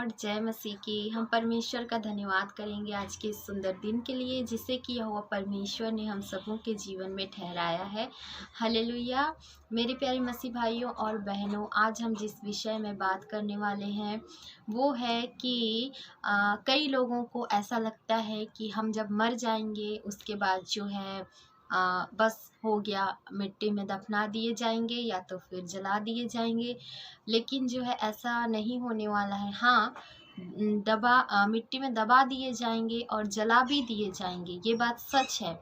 Lord, जय मसीह की। हम परमेश्वर का धन्यवाद करेंगे आज के इस सुंदर दिन के लिए जिसे कि यहोवा परमेश्वर ने हम सबों के जीवन में ठहराया है। हालेलुया। मेरे प्यारे मसीह भाइयों और बहनों, आज हम जिस विषय में बात करने वाले हैं वो है कि कई लोगों को ऐसा लगता है कि हम जब मर जाएंगे उसके बाद जो है बस हो गया, मिट्टी में दफना दिए जाएंगे या तो फिर जला दिए जाएंगे। लेकिन जो है ऐसा नहीं होने वाला है। हाँ, मिट्टी में दबा दिए जाएंगे और जला भी दिए जाएंगे, ये बात सच है।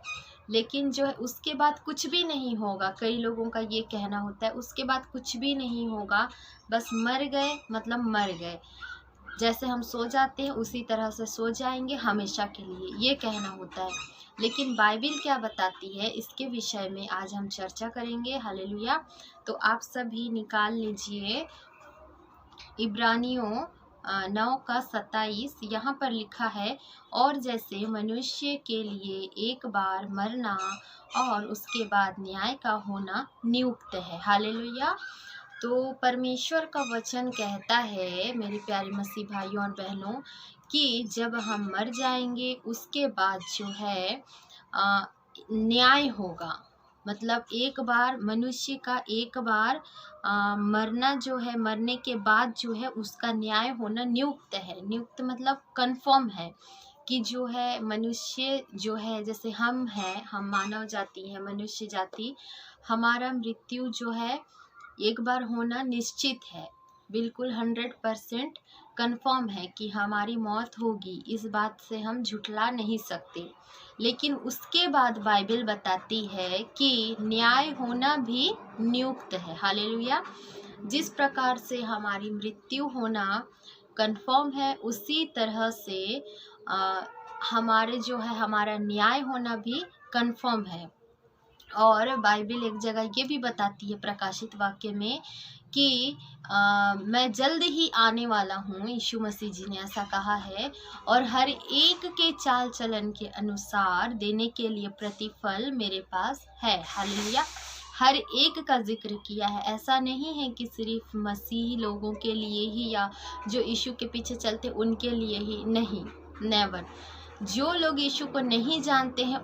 लेकिन जो है उसके बाद कुछ भी नहीं होगा। कई लोगों का ये कहना होता है उसके बाद कुछ भी नहीं होगा, बस मर गए मतलब मर गए, जैसे हम सो जाते हैं उसी तरह से सो जाएंगे हमेशा के लिए, ये कहना होता है। लेकिन बाइबिल क्या बताती है इसके विषय में आज हम चर्चा करेंगे। हालेलुया। तो आप सभी निकाल लीजिए इब्रानियों 9:27। यहाँ पर लिखा है, और जैसे मनुष्य के लिए एक बार मरना और उसके बाद न्याय का होना नियुक्त है। हालेलुया। तो परमेश्वर का वचन कहता है मेरे प्यारे मसीह भाइयों और बहनों कि जब हम मर जाएंगे उसके बाद जो है न्याय होगा। मतलब एक बार मनुष्य का एक बार मरना जो है, मरने के बाद जो है उसका न्याय होना नियुक्त है। नियुक्त मतलब कंफर्म है कि जो है मनुष्य जो है, जैसे हम हैं, हम मानव जाति हैं, मनुष्य जाति, हमारा मृत्यु जो है एक बार होना निश्चित है। बिल्कुल 100% कंफर्म है कि हमारी मौत होगी, इस बात से हम झुठला नहीं सकते। लेकिन उसके बाद बाइबल बताती है कि न्याय होना भी नियुक्त है। हालेलुया। जिस प्रकार से हमारी मृत्यु होना कंफर्म है उसी तरह से हमारे जो है हमारा न्याय होना भी कंफर्म है। और बाइबल एक जगह ये भी बताती है प्रकाशित वाक्य में कि मैं जल्द ही आने वाला हूँ। यीशु मसीह जी ने ऐसा कहा है, और हर एक के चाल चलन के अनुसार देने के लिए प्रतिफल मेरे पास है। हालेलुया। हर एक का जिक्र किया है। ऐसा नहीं है कि सिर्फ मसीही लोगों के लिए ही या जो यीशु के पीछे चलते उनके लिए ही, नहीं, नेवर। जो लोग यीशु को नहीं जानते हैं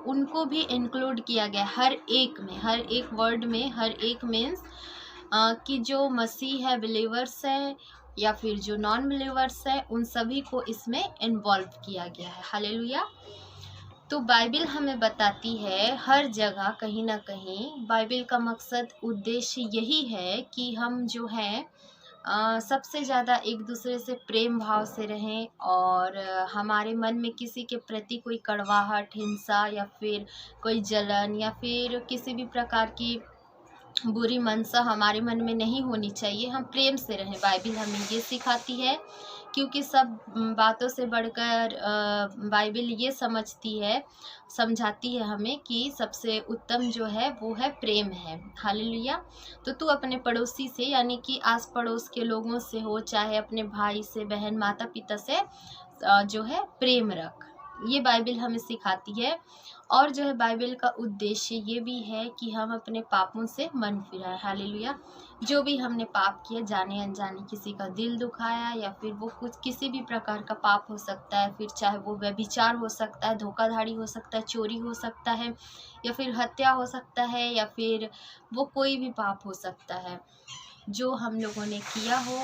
उनको भी इंक्लूड किया गया हर एक में, हर एक वर्ड में। हर एक मीन्स कि जो मसीह है, बिलीवर्स है या फिर जो नॉन बिलीवर्स है, उन सभी को इसमें इन्वॉल्व किया गया है। हालेलुया। तो बाइबल हमें बताती है हर जगह कहीं ना कहीं, बाइबल का मकसद उद्देश्य यही है कि हम जो है सबसे ज़्यादा एक दूसरे से प्रेम भाव से रहें, और हमारे मन में किसी के प्रति कोई कड़वाहट, हिंसा या फिर कोई जलन या फिर किसी भी प्रकार की बुरी मनसा हमारे मन में नहीं होनी चाहिए। हम प्रेम से रहें, बाइबल हमें ये सिखाती है। क्योंकि सब बातों से बढ़कर बाइबल ये समझाती है हमें कि सबसे उत्तम जो है वो है प्रेम है। हालेलुया। तो तू अपने पड़ोसी से, यानी कि आस पड़ोस के लोगों से हो, चाहे अपने भाई से, बहन, माता पिता से जो है प्रेम रख, ये बाइबल हमें सिखाती है। और जो है बाइबल का उद्देश्य ये भी है कि हम अपने पापों से मन फिराएं। हालेलुया। जो भी हमने पाप किया, जाने अनजाने किसी का दिल दुखाया या फिर वो कुछ किसी भी प्रकार का पाप हो सकता है, फिर चाहे वो व्यभिचार हो सकता है, धोखाधड़ी हो सकता है, चोरी हो सकता है, या फिर हत्या हो सकता है, या फिर वो कोई भी पाप हो सकता है जो हम लोगों ने किया हो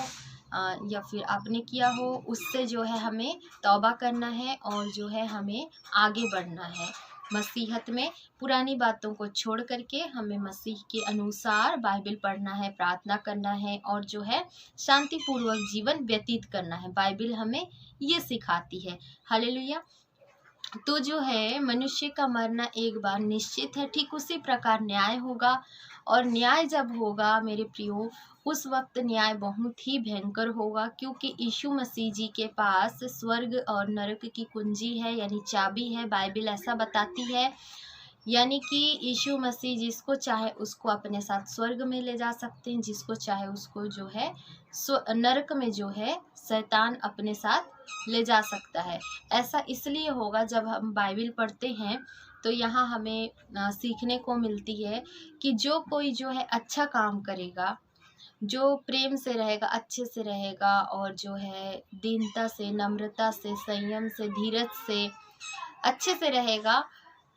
या फिर आपने किया हो, उससे जो है हमें तौबा करना है और जो है हमें आगे बढ़ना है मसीहत में। पुरानी बातों को छोड़ करके हमें मसीह के अनुसार बाइबल पढ़ना है, प्रार्थना करना है और जो है शांतिपूर्वक जीवन व्यतीत करना है। बाइबल हमें ये सिखाती है। हालेलुया। तो जो है मनुष्य का मरना एक बार निश्चित है, ठीक उसी प्रकार न्याय होगा। और न्याय जब होगा मेरे प्रियो, उस वक्त न्याय बहुत ही भयंकर होगा, क्योंकि यीशु मसीह जी के पास स्वर्ग और नरक की कुंजी है, यानी चाबी है। बाइबल ऐसा बताती है, यानी कि यीशु मसीह जिसको चाहे उसको अपने साथ स्वर्ग में ले जा सकते हैं, जिसको चाहे उसको जो है नरक में जो है शैतान अपने साथ ले जा सकता है। ऐसा इसलिए होगा, जब हम बाइबल पढ़ते हैं तो यहाँ हमें सीखने को मिलती है कि जो कोई जो है अच्छा काम करेगा जो प्रेम से रहेगा, अच्छे से रहेगा और जो है दीनता से, नम्रता से, संयम से, धीरज से, अच्छे से रहेगा,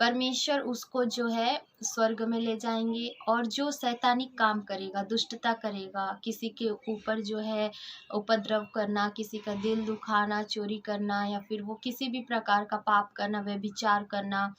परमेश्वर उसको जो है स्वर्ग में ले जाएंगे। और जो शैतानिक काम करेगा, दुष्टता करेगा, किसी के ऊपर जो है उपद्रव करना, किसी का दिल दुखाना, चोरी करना, या फिर वो किसी भी प्रकार का पाप करना, व्यभिचार करना,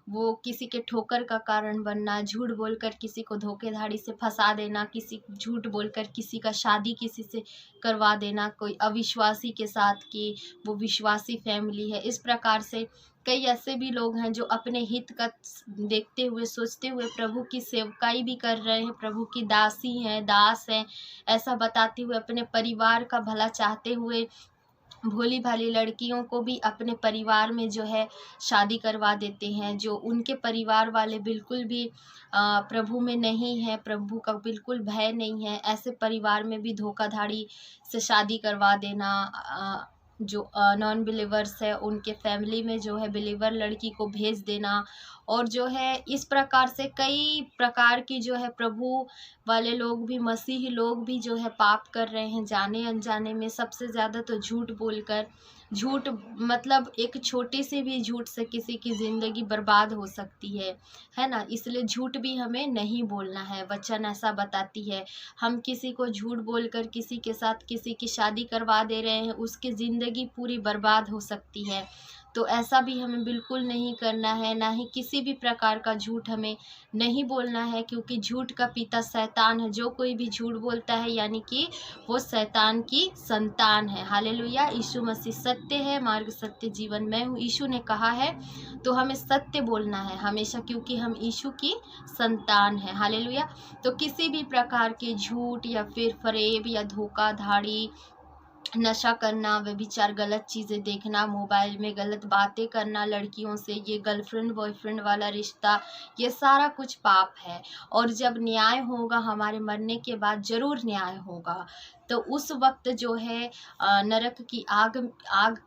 वो किसी के ठोकर का कारण बनना, झूठ बोलकर किसी को धोखेधड़ी से फंसा देना, किसी झूठ बोलकर किसी का शादी किसी से करवा देना, कोई अविश्वासी के साथ कि वो विश्वासी फैमिली है। इस प्रकार से कई ऐसे भी लोग हैं जो अपने हित का देखते हुए, सोचते हुए प्रभु की सेवकाई भी कर रहे हैं, प्रभु की दासी हैं, दास हैं, ऐसा बताते हुए अपने परिवार का भला चाहते हुए भोली भाली लड़कियों को भी अपने परिवार में जो है शादी करवा देते हैं, जो उनके परिवार वाले बिल्कुल भी प्रभु में नहीं है, प्रभु का बिल्कुल भय नहीं है, ऐसे परिवार में भी धोखाधड़ी से शादी करवा देना। जो नॉन बिलीवर्स है उनके फैमिली में जो है बिलीवर लड़की को भेज देना, और जो है इस प्रकार से कई प्रकार की जो है प्रभु वाले लोग भी, मसीही लोग भी जो है पाप कर रहे हैं जाने अनजाने में। सबसे ज़्यादा तो झूठ बोलकर, झूठ मतलब एक छोटे से भी झूठ से किसी की ज़िंदगी बर्बाद हो सकती है ना। इसलिए झूठ भी हमें नहीं बोलना है, वचन ऐसा बताती है। हम किसी को झूठ बोलकर किसी के साथ किसी की शादी करवा दे रहे हैं, उसकी ज़िंदगी पूरी बर्बाद हो सकती है। तो ऐसा भी हमें बिल्कुल नहीं करना है, ना ही किसी भी प्रकार का झूठ हमें नहीं बोलना है, क्योंकि झूठ का पिता शैतान है। जो कोई भी झूठ बोलता है यानी कि वो शैतान की संतान है। हालेलुया। यीशु मसीह सत्य है, मार्ग, सत्य, जीवन मैं हूँ, यीशु ने कहा है। तो हमें सत्य बोलना है हमेशा, क्योंकि हम यीशु की संतान है। हालेलुया। तो किसी भी प्रकार के झूठ या फिर फरेब या धोखाधड़ी, नशा करना, व्यभिचार, गलत चीज़ें देखना, मोबाइल में गलत बातें करना लड़कियों से, ये गर्लफ्रेंड बॉयफ्रेंड वाला रिश्ता, ये सारा कुछ पाप है। और जब न्याय होगा, हमारे मरने के बाद ज़रूर न्याय होगा, तो उस वक्त जो है नरक की आग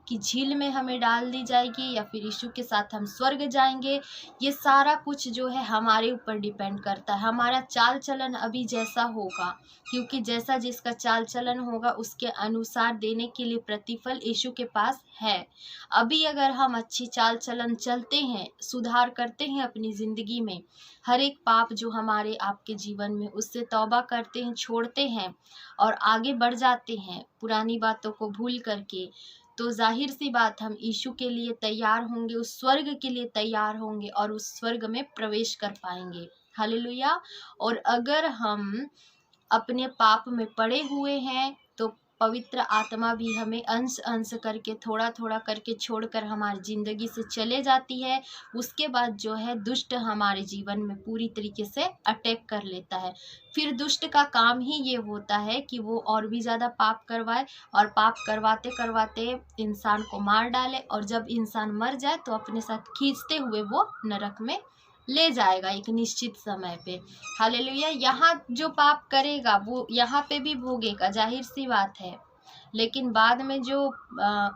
की झील में हमें डाल दी जाएगी, या फिर यीशु के साथ हम स्वर्ग जाएंगे। ये सारा कुछ जो है हमारे ऊपर डिपेंड करता है, हमारा चाल चलन अभी जैसा होगा, क्योंकि जैसा जिसका चाल चलन होगा उसके अनुसार देने के लिए प्रतिफल यीशु के पास है। अभी अगर हम अच्छी चाल चलन चलते हैं, सुधार करते हैं अपनी ज़िंदगी में, हर एक पाप जो हमारे आपके जीवन में, उससे तौबा करते हैं, छोड़ते हैं और आगे बढ़ जाते हैं पुरानी बातों को भूल करके, तो जाहिर सी बात हम यीशु के लिए तैयार होंगे, उस स्वर्ग के लिए तैयार होंगे और उस स्वर्ग में प्रवेश कर पाएंगे। हालेलुया। और अगर हम अपने पाप में पड़े हुए हैं तो पवित्र आत्मा भी हमें अंश अंश करके, थोड़ा थोड़ा करके छोड़कर हमारी ज़िंदगी से चले जाती है। उसके बाद जो है दुष्ट हमारे जीवन में पूरी तरीके से अटैक कर लेता है। फिर दुष्ट का काम ही ये होता है कि वो और भी ज़्यादा पाप करवाए, और पाप करवाते करवाते इंसान को मार डाले, और जब इंसान मर जाए तो अपने साथ खींचते हुए वो नरक में ले जाएगा एक निश्चित समय पे। हालेलुया। यहाँ जो पाप करेगा वो यहाँ पे भी भोगेगा, जाहिर सी बात है, लेकिन बाद में जो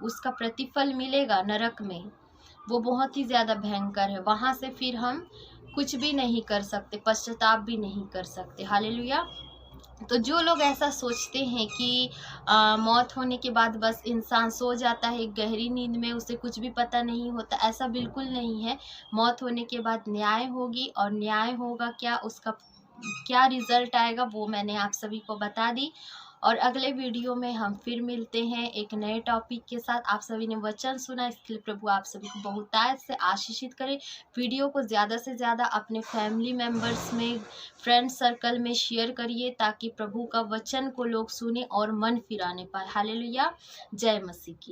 उसका प्रतिफल मिलेगा नरक में, वो बहुत ही ज़्यादा भयंकर है। वहाँ से फिर हम कुछ भी नहीं कर सकते, पश्चाताप भी नहीं कर सकते। हालेलुया। तो जो लोग ऐसा सोचते हैं कि मौत होने के बाद बस इंसान सो जाता है एक गहरी नींद में, उसे कुछ भी पता नहीं होता, ऐसा बिल्कुल नहीं है। मौत होने के बाद न्याय होगी, और न्याय होगा क्या, उसका क्या रिजल्ट आएगा वो मैंने आप सभी को बता दी। और अगले वीडियो में हम फिर मिलते हैं एक नए टॉपिक के साथ। आप सभी ने वचन सुना, इसके लिए प्रभु आप सभी को बहुतायत से आशीषित करे। वीडियो को ज़्यादा से ज़्यादा अपने फैमिली मेम्बर्स में, फ्रेंड सर्कल में शेयर करिए, ताकि प्रभु का वचन को लोग सुने और मन फिराने पाए। हालेलुया। जय मसीह की।